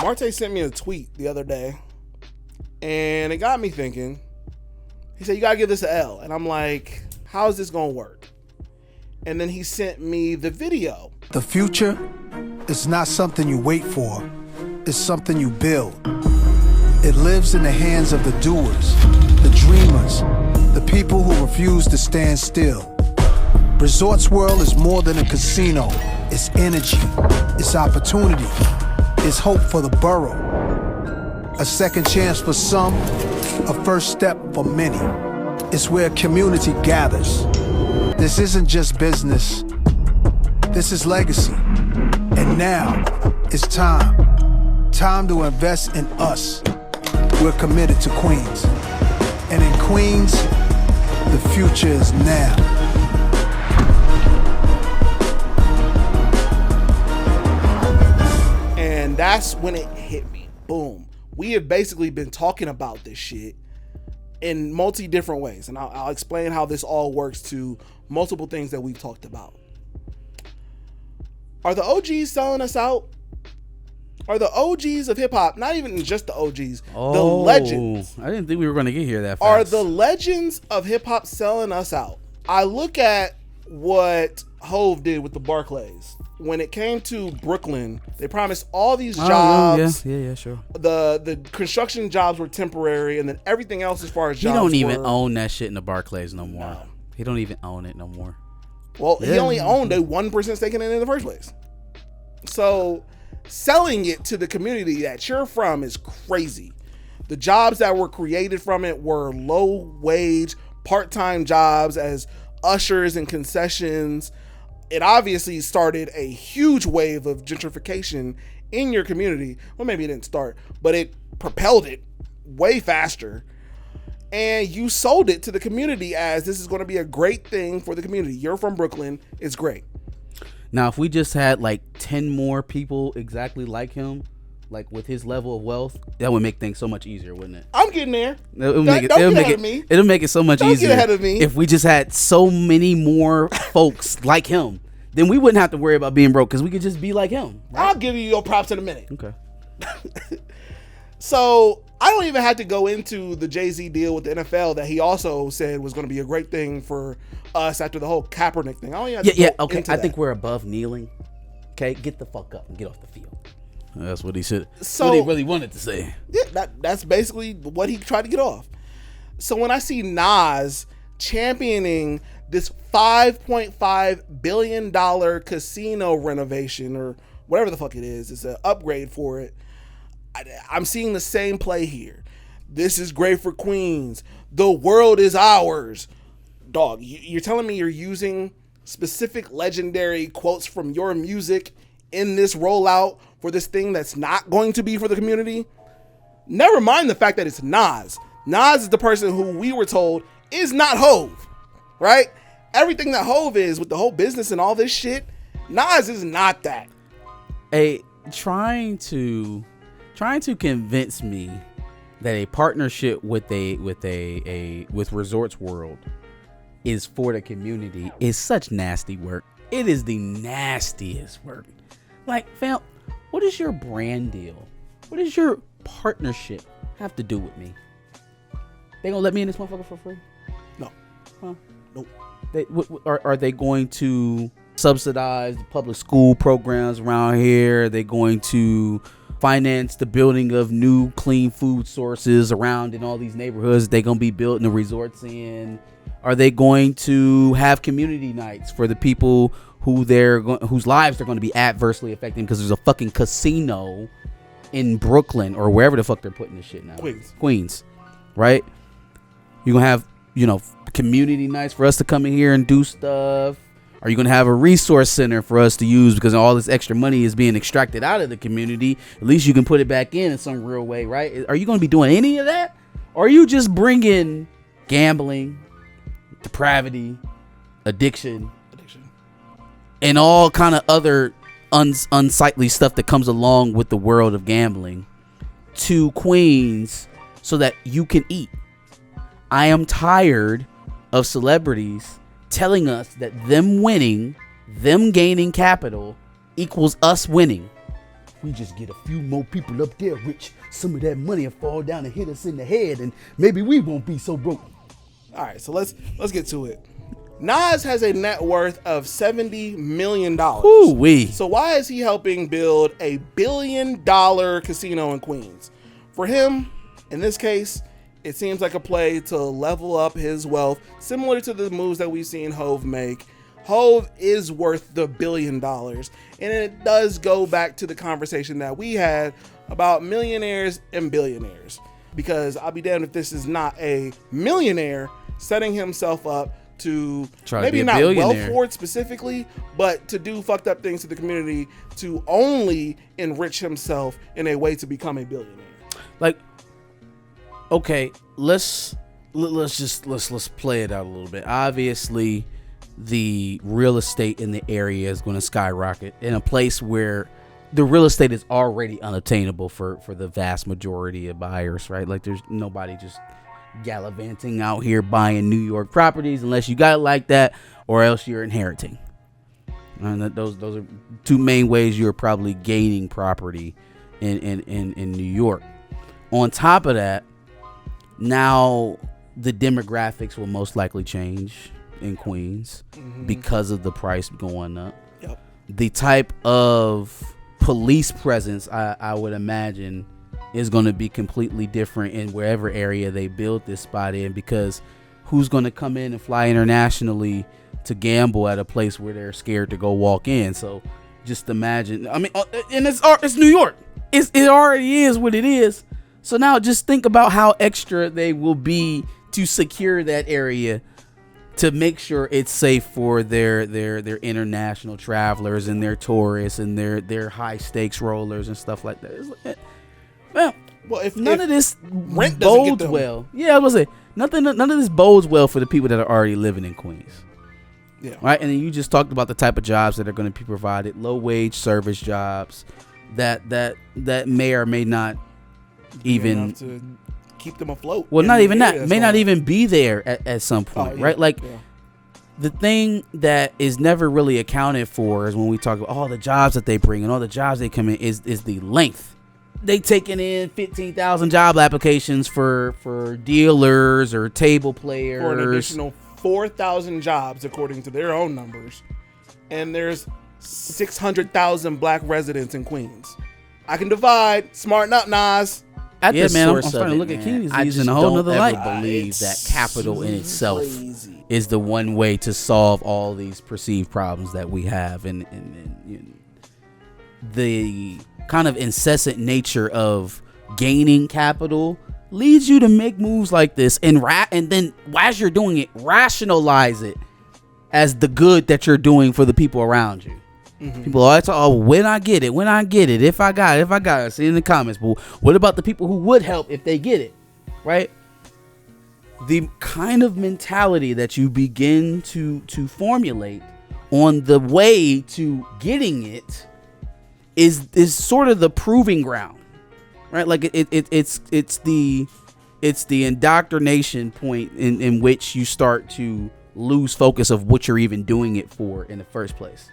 Marte sent me a tweet the other day, and it got me thinking. He said, you got to give this an L. And I'm like, how is this going to work? And then he sent me the video. The future is not something you wait for. It's something you build. It lives in the hands of the doers, the dreamers, the people who refuse to stand still. Resorts World is more than a casino. It's energy. It's opportunity. It's hope for the borough. A second chance for some, a first step for many. It's where community gathers. This isn't just business. This is legacy. And now, it's time. Time to invest in us. We're committed to Queens. And in Queens, the future is now. And that's when it hit me. Boom. We have basically been talking about this shit in multi different ways. And I'll explain how this all works to multiple things that we've talked about. Are the OGs selling us out? Are the OGs of hip hop, not even just the OGs, the legends? I didn't think we were going to get here that fast. Are the legends of hip hop selling us out? I look at what Hove did with the Barclays. When it came to Brooklyn, they promised all these jobs. Yeah, sure. The construction jobs were temporary, and then everything else as far as jobs He don't even were, own that shit in the Barclays no more. No. He don't even own it no more. Well, he only owned a 1% stake in it in the first place. So selling it to the community that you're from is crazy. The jobs that were created from it were low wage, part-time jobs as ushers and concessions. It obviously started a huge wave of gentrification in your community. Well, maybe it didn't start, but it propelled it way faster. And you sold it to the community as this is going to be a great thing for the community. You're from Brooklyn. It's great. Now, if we just had like 10 more people exactly like him, like with his level of wealth, that would make things so much easier, wouldn't it? I'm getting there. It'll make it so much easier. Don't get ahead of me. If we just had so many more folks like him, then we wouldn't have to worry about being broke because we could just be like him. Right? I'll give you your props in a minute. Okay. So I don't even have to go into the Jay-Z deal with the NFL that he also said was going to be a great thing for us after the whole Kaepernick thing. I don't even have to go okay. into I that. think we're above kneeling. Okay, get the fuck up and get off the field. That's what he said. So, what he really wanted to say. Yeah, that's basically what he tried to get off. So when I see Nas championing this $5.5 billion casino renovation or whatever the fuck it is, it's an upgrade for it. I'm seeing the same play here. This is great for Queens. The world is ours. Dog, you're telling me you're using specific legendary quotes from your music in this rollout for this thing that's not going to be for the community? Never mind the fact that it's Nas. Nas is the person who we were told is not Hove, right? Everything that Hove is with the whole business and all this shit, Nas is not that. Trying to convince me that a partnership with Resorts World is for the community is such nasty work. It is the nastiest work. Like, fam, what is your brand deal? What does your partnership have to do with me? They gonna let me in this motherfucker for free? No. Huh? Nope. Are they going to subsidize the public school programs around here? Are they going to finance the building of new clean food sources around in all these neighborhoods they gonna be building the resorts in? Are they going to have community nights for the people whose lives they're going to be adversely affected because there's a fucking casino in Brooklyn or wherever the fuck they're putting this shit now? Queens, right? You're gonna have, community nights for us to come in here and do stuff. Are you going to have a resource center for us to use because all this extra money is being extracted out of the community? At least you can put it back in some real way, right? Are you going to be doing any of that? Or are you just bringing gambling, depravity, addiction, and all kind of other unsightly stuff that comes along with the world of gambling to Queens so that you can eat? I am tired of celebrities telling us that them winning, them gaining capital equals us winning. we just get a few more people up there rich, some of that money will fall down and hit us in the head, and maybe we won't be so broke. All right, so let's get to it. Nas has a net worth of $70 million. Ooh-wee. So why is he helping build a $1 billion casino in Queens? For him, in this case, it seems like a play to level up his wealth, similar to the moves that we've seen Hove make. Hove is worth the $1 billion, and it does go back to the conversation that we had about millionaires and billionaires, because I'll be damned if this is not a millionaire setting himself up to maybe not wealth hoard specifically, but to do fucked up things to the community to only enrich himself in a way to become a billionaire. Like, okay, let's play it out a little bit. Obviously, the real estate in the area is going to skyrocket in a place where the real estate is already unattainable for the vast majority of buyers, right? Like, there's nobody just gallivanting out here buying New York properties unless you got it like that, or else you're inheriting. And those are two main ways you're probably gaining property in New York. On top of that, now the demographics will most likely change in Queens because of the price going up. Yep. The type of police presence I would imagine is going to be completely different in wherever area they build this spot in, because who's going to come in and fly internationally to gamble at a place where they're scared to go walk in? So just imagine, I mean, and it's New York. It already is what it is. So now just think about how extra they will be to secure that area to make sure it's safe for their international travelers and their tourists and their high stakes rollers and stuff like that. It's like, well, if none of this rent bodes well, I was gonna say none of this bodes well for the people that are already living in Queens. Yeah. Right. And then you just talked about the type of jobs that are going to be provided, low wage service jobs that may or may not even to keep them afloat. Well, not even that. May not even be there at some point, right? Like, the thing that is never really accounted for is when we talk about all the jobs that they bring and all the jobs they come in is the length. They taking in 15,000 job applications for dealers or table players. For an additional 4,000 jobs, according to their own numbers. And there's 600,000 black residents in Queens. I can divide. Smarten up, Nas. I'm starting to look at Keys in a whole nother light. I believe that capital in itself is the one way to solve all these perceived problems that we have, and you know, the kind of incessant nature of gaining capital leads you to make moves like this, and then as you're doing it, rationalize it as the good that you're doing for the people around you. People always talk, when I get it, if I got it, see in the comments. But what about the people who would help if they get it, right? The kind of mentality that you begin to formulate on the way to getting it is sort of the proving ground, right? Like it's the indoctrination point in which you start to lose focus of what you're even doing it for in the first place.